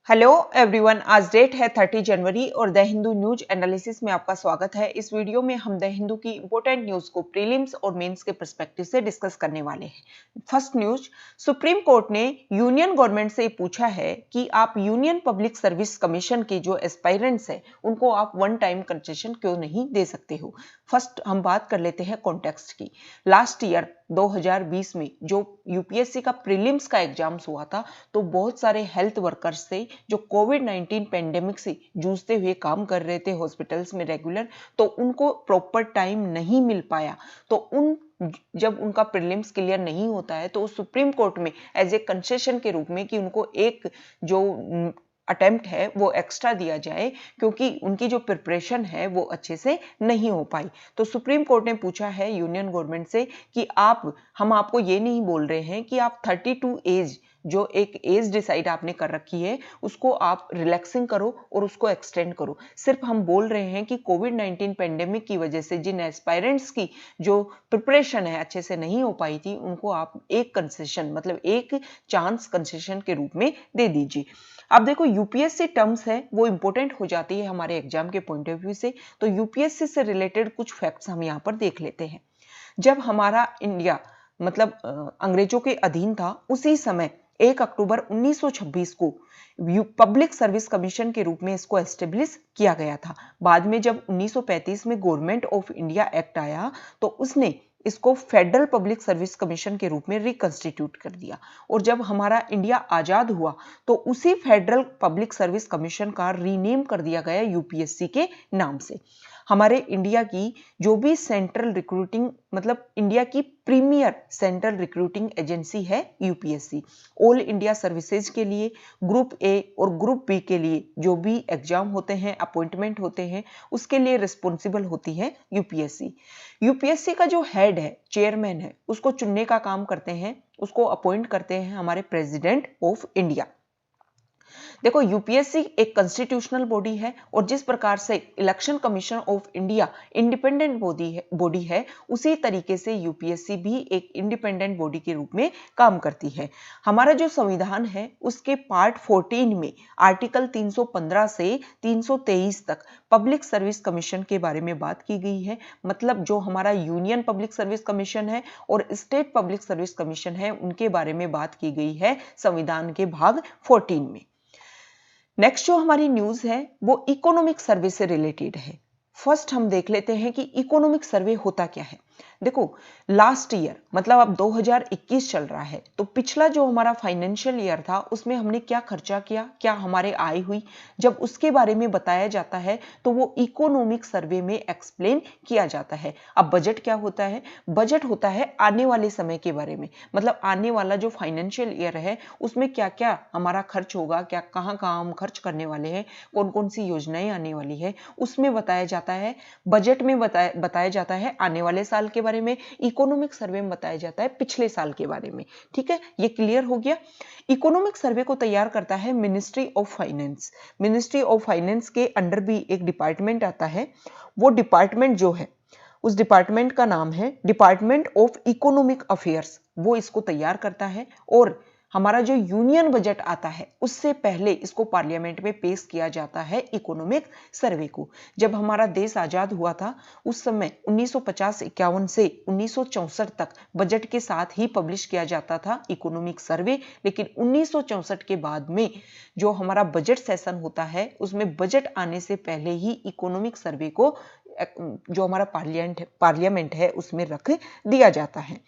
Hello everyone, आज date है 30 जनवरी और द हिंदू न्यूज एनालिसिस में आपका स्वागत है। इस वीडियो में हम द हिंदू की इंपॉर्टेंट न्यूज को प्रीलिम्स और मेंस के पर्सपेक्टिव से डिस्कस करने वाले हैं। फर्स्ट न्यूज, सुप्रीम कोर्ट ने यूनियन गवर्नमेंट से पूछा है कि आप यूनियन पब्लिक सर्विस कमीशन के जो एस्पायरेंट्स हैं उनको आप वन टाइम कंसेशन क्यों नहीं दे सकते हो। फर्स्ट हम बात कर लेते हैं कॉन्टेक्स्ट की। लास्ट ईयर 2020 में जो यूपीएससी का प्रीलिम्स का एग्जाम्स हुआ था तो बहुत सारे हेल्थ वर्कर्स थे जो कोविड-19 पेंडेमिक से जूझते हुए काम कर रहे थे हॉस्पिटल्स में रेगुलर, तो उनको प्रॉपर टाइम नहीं मिल पाया। तो जब उनका प्रीलिम्स क्लियर नहीं होता है तो सुप्रीम कोर्ट में एज ए कंसेशन के रूप में कि उनको एक जो अटेम्प्ट है वो एक्स्ट्रा दिया जाए क्योंकि उनकी जो प्रिपरेशन है वो अच्छे से नहीं हो पाई। तो सुप्रीम कोर्ट ने पूछा है यूनियन गवर्नमेंट से कि हम आपको ये नहीं बोल रहे हैं कि आप 32 एज जो एक एज डिसाइड आपने कर रखी है उसको आप रिलैक्सिंग करो और उसको एक्सटेंड करो। सिर्फ हम बोल रहे हैं कि कोविड-19 पेंडेमिक की वजह से जिन एस्पायरेंट्स की जो प्रिपरेशन है अच्छे से नहीं हो पाई थी उनको आप एक कंसेशन मतलब एक चांस कंसेशन के रूप में दे दीजिए। अब देखो यूपीएससी टर्म्स है वो इंपॉर्टेंट हो जाती है हमारे एग्जाम के पॉइंट ऑफ व्यू से। तो यूपीएससी से रिलेटेड कुछ फैक्ट्स हम यहाँ पर देख लेते हैं। जब हमारा इंडिया मतलब अंग्रेजों के अधीन था उसी समय 1 अक्टूबर 1926 को पब्लिक सर्विस कमीशन के रूप में इसको एस्टेब्लिश किया गया था। बाद में जब 1935 में गवर्नमेंट ऑफ इंडिया एक्ट आया तो उसने इसको फेडरल पब्लिक सर्विस कमीशन के रूप में रिकंस्टिट्यूट कर दिया। और जब हमारा इंडिया आजाद हुआ तो उसी फेडरल पब्लिक सर्विस कमीशन का रीनेम कर दिया गया यूपीएससी के नाम से। हमारे इंडिया की जो भी सेंट्रल रिक्रूटिंग मतलब इंडिया की प्रीमियर सेंट्रल रिक्रूटिंग एजेंसी है यूपीएससी। ऑल इंडिया सर्विसेज के लिए ग्रुप ए और ग्रुप बी के लिए जो भी एग्जाम होते हैं अपॉइंटमेंट होते हैं उसके लिए रिस्पॉन्सिबल होती है यूपीएससी। यूपीएससी का जो हेड है चेयरमैन है उसको चुनने का काम करते हैं, उसको अपॉइंट करते हैं हमारे प्रेसिडेंट ऑफ इंडिया। देखो यूपीएससी एक कॉन्स्टिट्यूशनल बॉडी है और जिस प्रकार से election commission of India independent body है उसी तरीके से यूपीएससी भी एक इंडिपेंडेंट बॉडी के रूप में काम करती है। हमारा जो संविधान है उसके पार्ट 14 में आर्टिकल 315 से 323 तक पब्लिक सर्विस कमीशन के बारे में बात की गई है। मतलब जो हमारा यूनियन पब्लिक सर्विस कमीशन है और स्टेट पब्लिक सर्विस कमीशन है उनके बारे में बात की गई है संविधान के भाग 14 में। नेक्स्ट जो हमारी न्यूज है वो इकोनॉमिक सर्वे से रिलेटेड है। फर्स्ट हम देख लेते हैं कि इकोनॉमिक सर्वे होता क्या है। देखो लास्ट ईयर मतलब अब 2021 चल रहा है तो पिछला जो हमारा फाइनेंशियल ईयर था उसमें हमने क्या खर्चा किया, क्या हमारे आय हुई, जब उसके बारे में बताया जाता है तो वो इकोनॉमिक सर्वे में एक्सप्लेन किया जाता है। अब बजट क्या होता है? बजट होता है आने वाले समय के बारे में, मतलब आने वाला जो फाइनेंशियल ईयर है उसमें क्या क्या हमारा खर्च होगा, क्या कहाँ कहाँ हम खर्च करने वाले हैं, कौन कौन सी योजनाएं आने वाली है उसमें बताया जाता है। बजट में बताया जाता है आने वाले साल के बारे में, इकोनॉमिक सर्वे में बताया जाता है पिछले साल के बारे में। ठीक है, ये क्लियर हो गया। इकोनॉमिक सर्वे को तैयार करता है ministry of finance. Ministry of finance के अंडर भी एक डिपार्टमेंट आता है। वो डिपार्टमेंट जो है उस डिपार्टमेंट का नाम है डिपार्टमेंट ऑफ इकोनॉमिक अफेयर्स। वो इसको तैयार करता है और हमारा जो यूनियन बजट आता है उससे पहले इसको पार्लियामेंट में पेश किया जाता है इकोनॉमिक सर्वे को। जब हमारा देश आजाद हुआ था उस समय 1950-51 से 1964 तक बजट के साथ ही पब्लिश किया जाता था इकोनॉमिक सर्वे। लेकिन 1964 के बाद में जो हमारा बजट सेशन होता है उसमें बजट आने से पहले ही इकोनॉमिक सर्वे को जो हमारा पार्लियामेंट है उसमें रख दिया जाता है।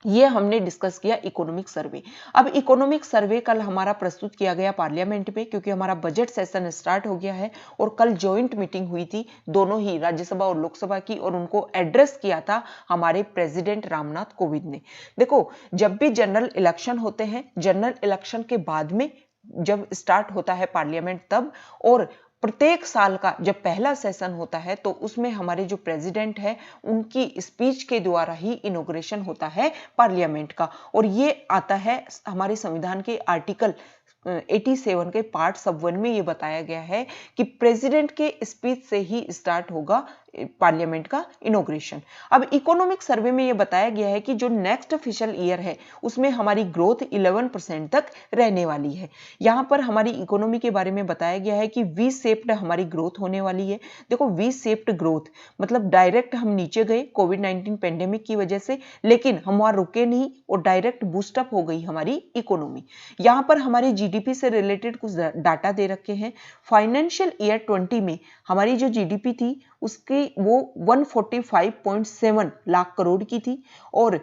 ये हमने डिस्कस किया इकोनॉमिक सर्वे। अब इकोनॉमिक सर्वे कल हमारा प्रस्तुत किया गया पार्लियामेंट में क्योंकि हमारा बजट सेशन स्टार्ट हो गया है और कल जॉइंट मीटिंग हुई थी दोनों ही राज्यसभा और लोकसभा की और उनको एड्रेस किया था हमारे प्रेसिडेंट रामनाथ कोविंद ने। देखो जब भी जनरल इलेक्शन होते हैं, जनरल इलेक्शन के बाद में जब स्टार्ट होता है पार्लियामेंट तब, और प्रत्येक साल का जब पहला सेशन होता है तो उसमें हमारे जो प्रेसिडेंट है उनकी स्पीच के द्वारा ही इनॉग्रेशन होता है पार्लियामेंट का। और ये आता है हमारे संविधान के आर्टिकल 87 के पार्ट सब 1 में ये बताया गया है कि प्रेसिडेंट के स्पीच से ही स्टार्ट होगा पार्लियामेंट का इनॉग्रेशन। अब इकोनॉमिक सर्वे में यह बताया गया है कि जो नेक्स्ट फिशल ईयर है उसमें हमारी ग्रोथ 11% तक रहने वाली है। यहां पर हमारी इकोनॉमी के बारे में बताया गया है कि वी शेप्ड हमारी ग्रोथ होने वाली है। देखो वी शेप्ड ग्रोथ मतलब डायरेक्ट हम नीचे गए कोविड-19 पेंडेमिक की वजह से, लेकिन हम वहां रुके नहीं और डायरेक्ट बूस्टअप हो गई हमारी इकोनॉमी। यहां पर हमारे जीडीपी से रिलेटेड कुछ डाटा दे रखे हैं। फाइनेंशियल ईयर 20 में हमारी जो जीडीपी थी उसकी वो 145.7 लाख करोड़ की थी और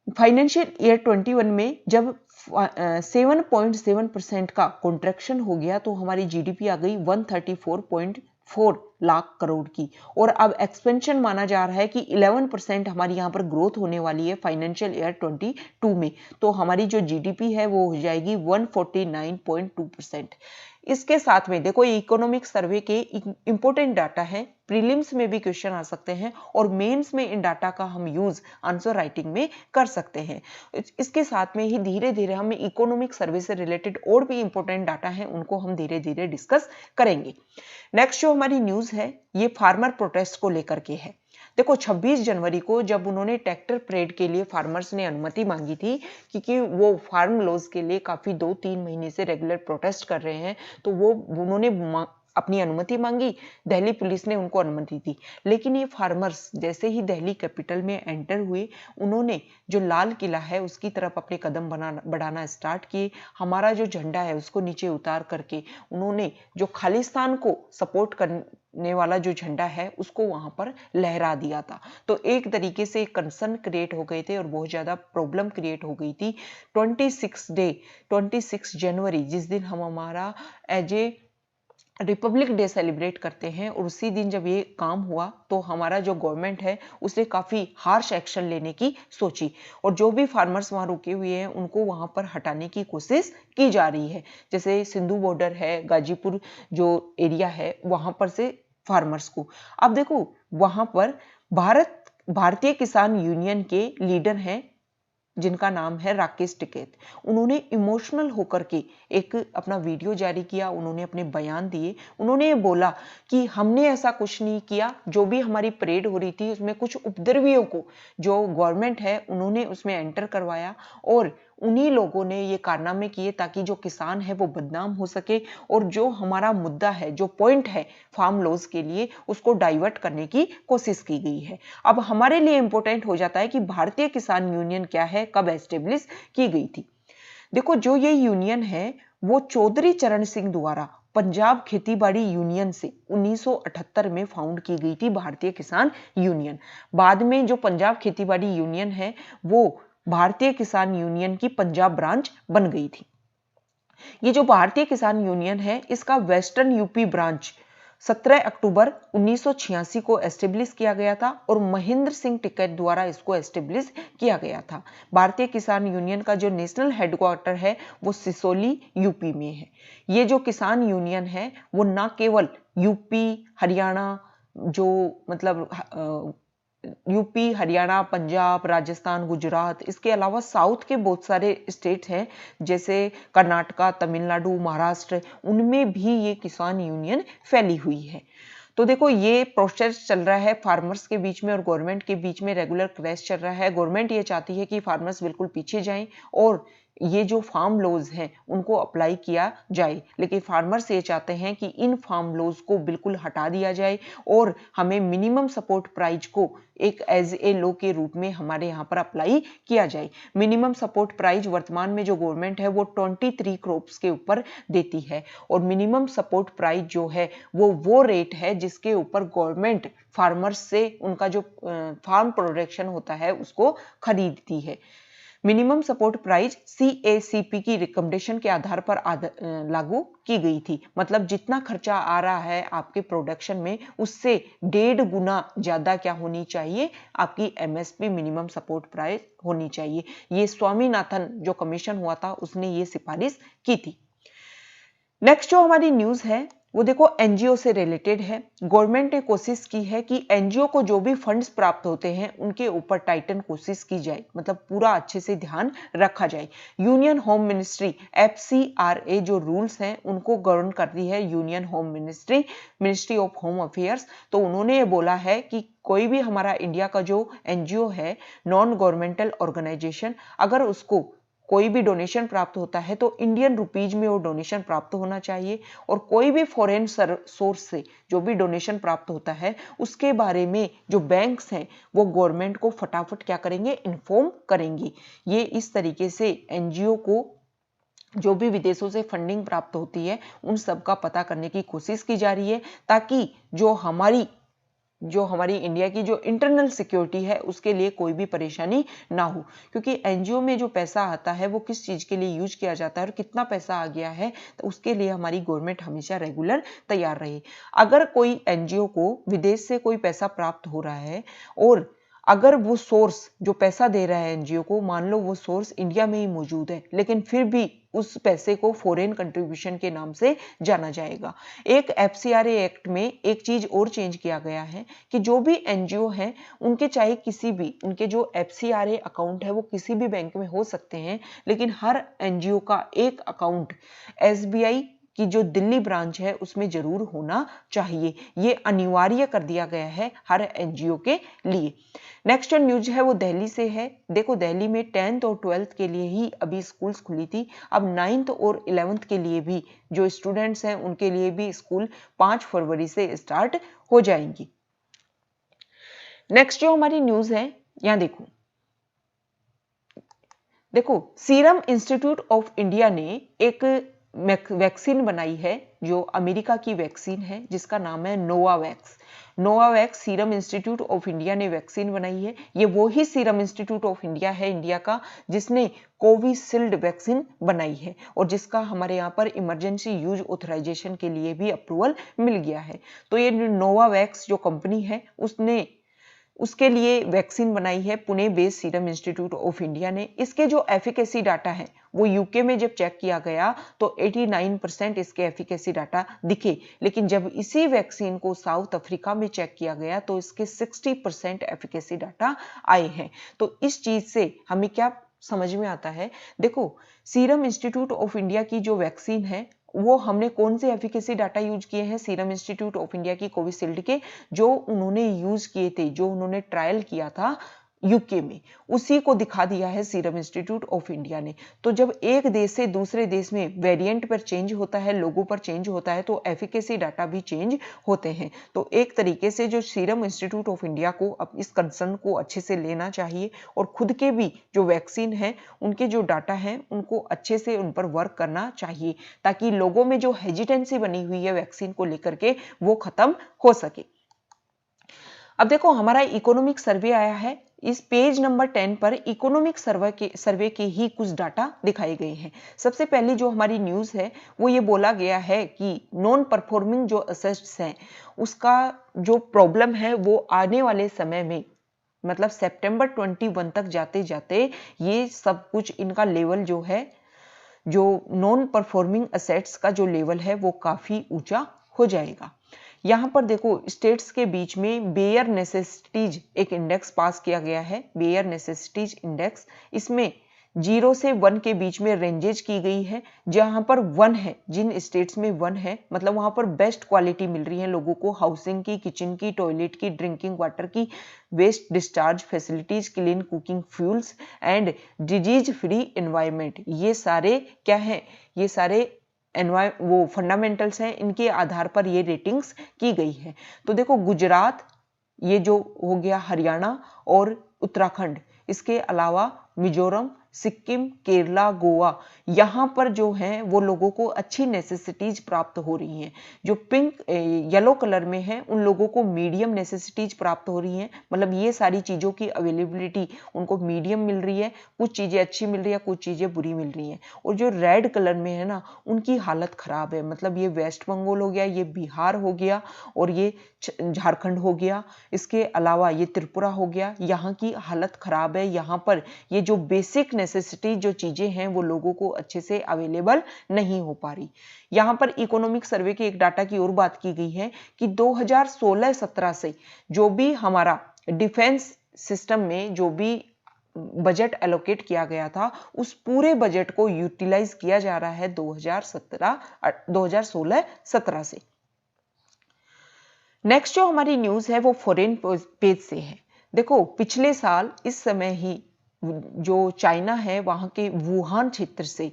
फाइनेंशियल ईयर 21 में जब 7.7% का कॉन्ट्रैक्शन हो गया तो हमारी जीडीपी आ गई 134.4 लाख करोड़ की। और अब एक्सपेंशन माना जा रहा है कि 11% हमारी यहाँ पर ग्रोथ होने वाली है फाइनेंशियल ईयर 22 में, तो हमारी जो जीडीपी है वो हो जाएगी 149.2%। इसके साथ में देखो ये इकोनॉमिक सर्वे के इंपॉर्टेंट डाटा है, प्रीलिम्स में भी क्वेश्चन आ सकते हैं और मेंस में इन डाटा का हम यूज आंसर राइटिंग में कर सकते हैं। इसके साथ में ही धीरे धीरे हम इकोनॉमिक सर्वे से रिलेटेड और भी इंपॉर्टेंट डाटा हैं उनको हम धीरे धीरे डिस्कस करेंगे। नेक्स्ट जो हमारी न्यूज है ये फार्मर प्रोटेस्ट को लेकर के है। देखो 26 जनवरी को जब उन्होंने ट्रैक्टर परेड के लिए फार्मर्स ने अनुमति मांगी थी, क्योंकि वो फार्म लॉज के लिए काफी 2-3 महीने से रेगुलर प्रोटेस्ट कर रहे हैं, तो वो उन्होंने अपनी अनुमति मांगी, दिल्ली पुलिस ने उनको अनुमति दी। लेकिन ये फार्मर्स जैसे ही दिल्ली कैपिटल में एंटर हुए उन्होंने जो लाल किला है उसकी तरफ अपने कदम बढ़ाना स्टार्ट किए। हमारा जो झंडा है उसको नीचे उतार करके उन्होंने जो खालिस्तान को सपोर्ट करने वाला जो झंडा है उसको वहां पर लहरा दिया था। तो एक तरीके से कंसर्न क्रिएट हो गए थे और बहुत ज्यादा प्रॉब्लम क्रिएट हो गई थी। 26 जनवरी जिस दिन हम हमारा as a Republic Day celebrate करते हैं और उसी दिन जब ये काम हुआ तो हमारा जो गवर्नमेंट है उसने काफी हार्श एक्शन लेने की सोची और जो भी फार्मर्स वहां रुके हुए हैं उनको वहां पर हटाने की कोशिश की जा रही है। जैसे सिंधु बॉर्डर है, गाजीपुर जो एरिया है वहां पर से फार्मर्स को। अब देखो वहां पर भारतीय किसान यूनियन के लीडर हैं जिनका नाम है राकेश टिकैत। उन्होंने इमोशनल होकर के एक अपना वीडियो जारी किया, उन्होंने अपने बयान दिए। उन्होंने ये बोला कि हमने ऐसा कुछ नहीं किया, जो भी हमारी परेड हो रही थी उसमें कुछ उपद्रवियों को जो गवर्नमेंट है उन्होंने उसमें एंटर करवाया और उन्हीं लोगों ने ये कारनामे किए ताकि जो किसान है वो बदनाम हो सके और जो हमारा मुद्दा है, जो पॉइंट है फार्म लॉज के लिए, उसको डाइवर्ट करने की कोशिश की गई है। अब हमारे लिए इंपॉर्टेंट हो जाता है कि भारतीय किसान यूनियन क्या है, कब एस्टेब्लिश की गई थी। देखो जो ये यूनियन है वो चौधरी चरण सिंह द्वारा पंजाब खेतीबाड़ी यूनियन से 1978 में फाउंड की गई थी भारतीय किसान यूनियन। बाद में जो पंजाब खेतीबाड़ी यूनियन है वो भारतीय किसान यूनियन की पंजाब ब्रांच बन गई थी। ये जो भारतीय किसान यूनियन है इसका वेस्टर्न यूपी ब्रांच 17 अक्टूबर 1986 को एस्टेब्लिश किया गया था और महेंद्र सिंह टिकैत द्वारा इसको एस्टेब्लिश किया गया था। भारतीय किसान यूनियन का जो नेशनल हेडक्वार्टर है वो सिसोली यूपी में है। ये जो किसान यूनियन है वो ना केवल यूपी हरियाणा जो मतलब यूपी, हरियाणा, पंजाब, राजस्थान, गुजरात, इसके अलावा साउथ के बहुत सारे स्टेट हैं जैसे कर्नाटका, तमिलनाडु, महाराष्ट्र, उनमें भी ये किसान यूनियन फैली हुई है। तो देखो ये प्रोसेस चल रहा है फार्मर्स के बीच में और गवर्नमेंट के बीच में रेगुलर क्लैश चल रहा है। गवर्नमेंट ये चाहती है कि फार्मर्स बिल्कुल पीछे जाएं और ये जो फार्म लॉज हैं उनको अप्लाई किया जाए, लेकिन फार्मर्स ये चाहते हैं कि इन फार्म लॉज को बिल्कुल हटा दिया जाए और हमें मिनिमम सपोर्ट प्राइस को एक एज ए लॉ के रूप में हमारे यहाँ पर अप्लाई किया जाए। मिनिमम सपोर्ट प्राइस वर्तमान में जो गवर्नमेंट है वो 23 क्रॉप्स के ऊपर देती है और मिनिमम सपोर्ट प्राइस जो है वो रेट है जिसके ऊपर गवर्नमेंट फार्मर्स से उनका जो फार्म प्रोडक्शन होता है उसको खरीदती है। मिनिमम सपोर्ट प्राइस CACP की रिकमेंडेशन के आधार पर लागू की गई थी। मतलब जितना खर्चा आ रहा है आपके प्रोडक्शन में उससे 1.5 गुना ज्यादा क्या होनी चाहिए, आपकी MSP मिनिमम सपोर्ट प्राइस होनी चाहिए। ये स्वामीनाथन जो कमीशन हुआ था उसने ये सिफारिश की थी। नेक्स्ट जो हमारी न्यूज है वो देखो एनजीओ से रिलेटेड है। गवर्नमेंट ने कोशिश की है कि एनजीओ को जो भी फंड्स प्राप्त होते हैं उनके ऊपर टाइटन कोशिश की जाए, मतलब पूरा अच्छे से ध्यान रखा जाए। यूनियन होम मिनिस्ट्री FCRA जो रूल्स हैं उनको गवर्न करती है union home ministry, ministry of home affairs. तो उन्होंने ये बोला है कि कोई भी हमारा इंडिया का जो एनजीओ है, नॉन गवर्नमेंटल ऑर्गेनाइजेशन, अगर उसको कोई भी डोनेशन प्राप्त होता है तो इंडियन रुपीज में वो डोनेशन प्राप्त होना चाहिए। और कोई भी फॉरेन सोर्स से जो भी डोनेशन प्राप्त होता है उसके बारे में जो बैंक्स हैं वो गवर्नमेंट को फटाफट क्या करेंगे, इन्फॉर्म करेंगे। ये इस तरीके से एनजीओ को जो भी विदेशों से फंडिंग प्राप्त होती है उन सब का पता करने की कोशिश की जा रही है, ताकि जो हमारी इंडिया की जो इंटरनल सिक्योरिटी है उसके लिए कोई भी परेशानी ना हो। क्योंकि एनजीओ में जो पैसा आता है वो किस चीज के लिए यूज किया जाता है और कितना पैसा आ गया है, तो उसके लिए हमारी गवर्नमेंट हमेशा रेगुलर तैयार रहे। अगर कोई एनजीओ को विदेश से कोई पैसा प्राप्त हो रहा है और अगर वो सोर्स जो पैसा दे रहा है एनजीओ को, मान लो वो सोर्स इंडिया में ही मौजूद है, लेकिन फिर भी उस पैसे को फॉरेन कंट्रीब्यूशन के नाम से जाना जाएगा। एक FCRA एक्ट में एक चीज और चेंज किया गया है कि जो भी एनजीओ हैं उनके चाहे किसी भी उनके जो FCRA अकाउंट है वो किसी भी बैंक में हो सकते हैं, लेकिन हर एनजीओ का एक अकाउंट SBI की जो दिल्ली ब्रांच है उसमें जरूर होना चाहिए। ये अनिवार्य कर दिया गया है हर एनजीओ के लिए। नेक्स्ट जो न्यूज है वो दिल्ली से है। देखो दिल्ली में 10th और 12th के लिए ही अभी स्कूल्स खुली थी, अब 9th और 11th के लिए भी जो स्टूडेंट्स हैं उनके लिए भी स्कूल 5 फरवरी से स्टार्ट हो जाएंगी। नेक्स्ट जो हमारी न्यूज है यहां देखो सीरम इंस्टीट्यूट ऑफ इंडिया ने एक वैक्सीन बनाई है जो अमेरिका की वैक्सीन है जिसका नाम है Novavax serum institute of India ने वैक्सीन बनाई है। ये वो ही सीरम इंस्टीट्यूट ऑफ इंडिया है इंडिया का जिसने कोविशील्ड वैक्सीन बनाई है और जिसका हमारे यहाँ पर इमरजेंसी यूज ऑथराइजेशन के लिए भी अप्रूवल मिल गया है। तो ये नोवावैक्स जो कंपनी है उसके लिए वैक्सीन बनाई है Pune based serum institute of India ने। इसके जो एफिकेसी डाटा है वो यूके में जब चेक किया गया तो 89% इसके एफिकेसी डाटा दिखे, लेकिन जब इसी वैक्सीन को साउथ अफ्रीका में चेक किया गया तो इसके 60% एफिकेसी डाटा आए हैं। तो इस चीज से हमें क्या समझ में आता है, देखो सीरम इंस्टीट्यूट ऑफ इंडिया की जो वैक्सीन है वो हमने कौन से एफिकेसी डाटा यूज किए हैं, सीरम इंस्टीट्यूट ऑफ इंडिया की कोविशील्ड के जो उन्होंने यूज किए थे, जो उन्होंने ट्रायल किया था यूके में, उसी को दिखा दिया है सीरम इंस्टीट्यूट ऑफ इंडिया ने। तो जब एक देश से दूसरे देश में वेरिएंट पर चेंज होता है, लोगों पर चेंज होता है, तो एफिकेसी डाटा भी चेंज होते हैं। तो एक तरीके से जो सीरम इंस्टीट्यूट ऑफ इंडिया को अब इस कंसर्न को अच्छे से लेना चाहिए और खुद के भी जो वैक्सीन है उनके जो डाटा हैं उनको अच्छे से उन पर वर्क करना चाहिए, ताकि लोगों में जो हेजिटेंसी बनी हुई है वैक्सीन को लेकर के वो खत्म हो सके। अब देखो हमारा इकोनॉमिक सर्वे आया है, इस पेज नंबर 10 पर इकोनॉमिक सर्वे के ही कुछ डाटा दिखाए गए हैं। सबसे पहली जो हमारी न्यूज है वो ये बोला गया है कि नॉन परफॉर्मिंग जो असेट्स हैं उसका जो प्रॉब्लम है वो आने वाले समय में मतलब सितंबर 21 तक जाते जाते ये सब कुछ इनका लेवल जो है, जो नॉन परफॉर्मिंग असेट्स का जो लेवल है वो काफी ऊंचा हो जाएगा। यहाँ पर देखो स्टेट्स के बीच में बेयर नेसेसिटीज एक इंडेक्स पास किया गया है, बेयर नेसेसिटीज इंडेक्स। इसमें 0 से 1 के बीच में रेंजेज की गई है। जहां पर 1 है, जिन स्टेट्स में 1 है मतलब वहां पर बेस्ट क्वालिटी मिल रही है लोगों को, हाउसिंग की, किचन की, टॉयलेट की, ड्रिंकिंग वाटर की, waste discharge facilities, clean cooking fuels and disease free environment. ये सारे क्या है, ये सारे वो फंडामेंटल्स हैं, इनके आधार पर ये रेटिंग्स की गई है। तो देखो गुजरात ये जो हो गया, हरियाणा और उत्तराखंड, इसके अलावा मिजोरम, सिक्किम, केरला, गोवा, यहाँ पर जो है वो लोगों को अच्छी नेसेसिटीज प्राप्त हो रही हैं। जो पिंक येलो कलर में है उन लोगों को मीडियम नेसेसिटीज प्राप्त हो रही हैं, मतलब ये सारी चीज़ों की अवेलेबिलिटी उनको मीडियम मिल रही है, कुछ चीज़ें अच्छी मिल रही है, कुछ चीज़ें बुरी मिल रही हैं। और जो रेड कलर में है ना उनकी हालत खराब है, मतलब ये वेस्ट बंगाल हो गया, ये बिहार हो गया और ये झारखंड हो गया, इसके अलावा ये त्रिपुरा हो गया, यहाँ की हालत खराब है। यहाँ पर ये जो बेसिक नेसेसिटी जो चीजें हैं वो लोगों को अच्छे से अवेलेबल नहीं हो पा रही। यहाँ पर इकोनॉमिक सर्वे के एक डाटा की और बात की गई है कि 2016-17 से जो भी हमारा डिफेंस सिस्टम में जो भी बजट एलोकेट किया गया था, उस पूरे बजट को यूटिलाइज किया जा रहा है 2016-17 से। नेक्स्ट जो हमारी न्यूज है वो फॉरेन पेज से है। देखो, पिछले साल इस समय ही जो चाइना है वहां के वुहान क्षेत्र से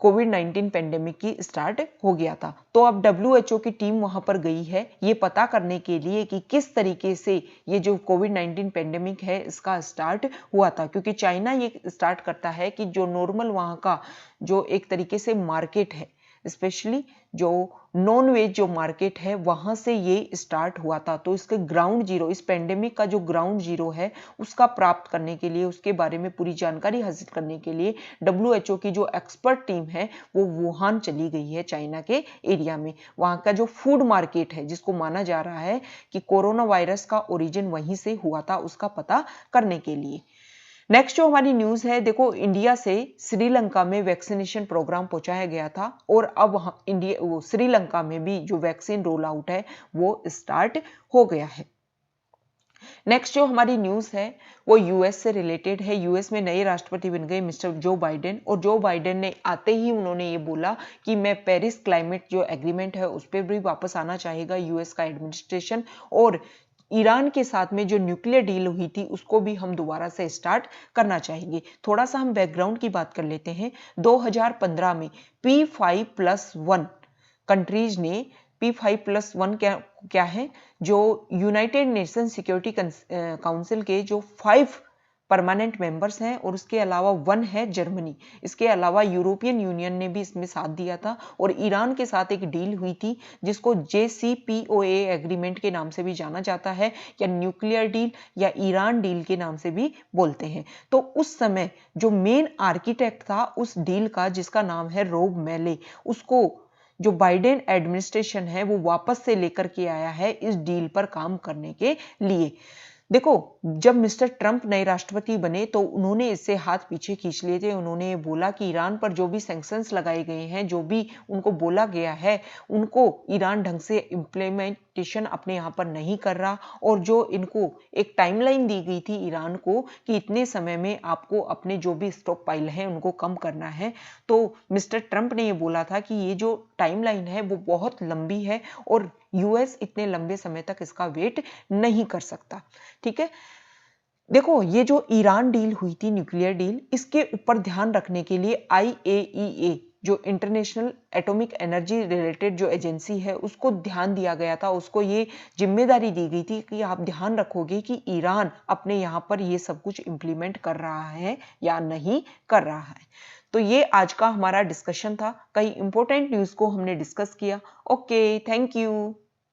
कोविड-19 पेंडेमिक की स्टार्ट हो गया था। तो अब WHO की टीम वहां पर गई है ये पता करने के लिए कि किस तरीके से ये जो कोविड-19 पेंडेमिक है इसका स्टार्ट हुआ था, क्योंकि चाइना ये स्टार्ट करता है कि जो नॉर्मल वहां का जो एक तरीके से मार्केट है, स्पेशली जो नॉन वेज जो मार्केट है वहां से ये स्टार्ट हुआ था। तो इसके ग्राउंड जीरो, इस पेंडेमिक का जो ग्राउंड जीरो है उसका प्राप्त करने के लिए, उसके बारे में पूरी जानकारी हासिल करने के लिए WHO की जो एक्सपर्ट टीम है वो वुहान चली गई है चाइना के एरिया में। वहां का जो फूड मार्केट है जिसको माना जा रहा है कि कोरोना वायरस का ओरिजिन वहीं से हुआ था, उसका पता करने के लिए। नेक्स्ट जो हमारी न्यूज है, देखो, इंडिया से श्रीलंका में वैक्सीनेशन प्रोग्राम पहुंचाया गया था और अब श्रीलंका में भी जो वैक्सीन रोल आउट है वो स्टार्ट हो गया है। नेक्स्ट जो हमारी न्यूज है वो यूएस से रिलेटेड है। यूएस में नए राष्ट्रपति बन गए मिस्टर जो बाइडेन, और जो बाइडेन ने आते ही उन्होंने ये बोला कि मैं पेरिस क्लाइमेट जो एग्रीमेंट है उस पर भी वापस आना चाहेगा यूएस का एडमिनिस्ट्रेशन, और ईरान के साथ में जो न्यूक्लियर डील हुई थी उसको भी हम दोबारा से स्टार्ट करना चाहेंगे। थोड़ा सा हम बैकग्राउंड की बात कर लेते हैं। 2015 में P5+1 कंट्रीज ने, P5+1 क्या है, जो यूनाइटेड नेशन सिक्योरिटी काउंसिल के जो 5 परमानेंट मेंबर्स हैं और उसके अलावा 1 है जर्मनी, इसके अलावा यूरोपियन यूनियन ने भी इसमें साथ दिया था, और ईरान के साथ एक डील हुई थी जिसको JCPOA एग्रीमेंट के नाम से भी जाना जाता है, या न्यूक्लियर डील या ईरान डील के नाम से भी बोलते हैं। तो उस समय जो मेन आर्किटेक्ट था उस डील का, जिसका नाम है रॉब मेले, उसको जो बाइडेन एडमिनिस्ट्रेशन है वो वापस से लेकर के आया है इस डील पर काम करने के लिए। देखो, जब मिस्टर ट्रंप नए राष्ट्रपति बने तो उन्होंने इससे हाथ पीछे खींच लिए थे। उन्होंने ये बोला कि ईरान पर जो भी सैंक्शंस लगाए गए हैं, जो भी उनको बोला गया है, उनको ईरान ढंग से इम्प्लीमेंटेशन अपने यहाँ पर नहीं कर रहा, और जो इनको एक टाइमलाइन दी गई थी ईरान को कि इतने समय में आपको अपने जो भी स्टॉक पाइल है उनको कम करना है, तो मिस्टर ट्रंप ने ये बोला था कि ये जो टाइमलाइन है वो बहुत लंबी है और यूएस इतने लंबे समय तक इसका वेट नहीं कर सकता। ठीक है, देखो, ये जो ईरान डील हुई थी, न्यूक्लियर डील, इसके ऊपर ध्यान रखने के लिए IAEA जो इंटरनेशनल एटॉमिक एनर्जी रिलेटेड जो एजेंसी है उसको ध्यान दिया गया था, उसको ये जिम्मेदारी दी गई थी कि आप ध्यान रखोगे कि ईरान अपने यहाँ पर ये सब कुछ इंप्लीमेंट कर रहा है या नहीं कर रहा है। तो ये आज का हमारा डिस्कशन था, कई इंपॉर्टेंट न्यूज को हमने डिस्कस किया। Okay, thank you.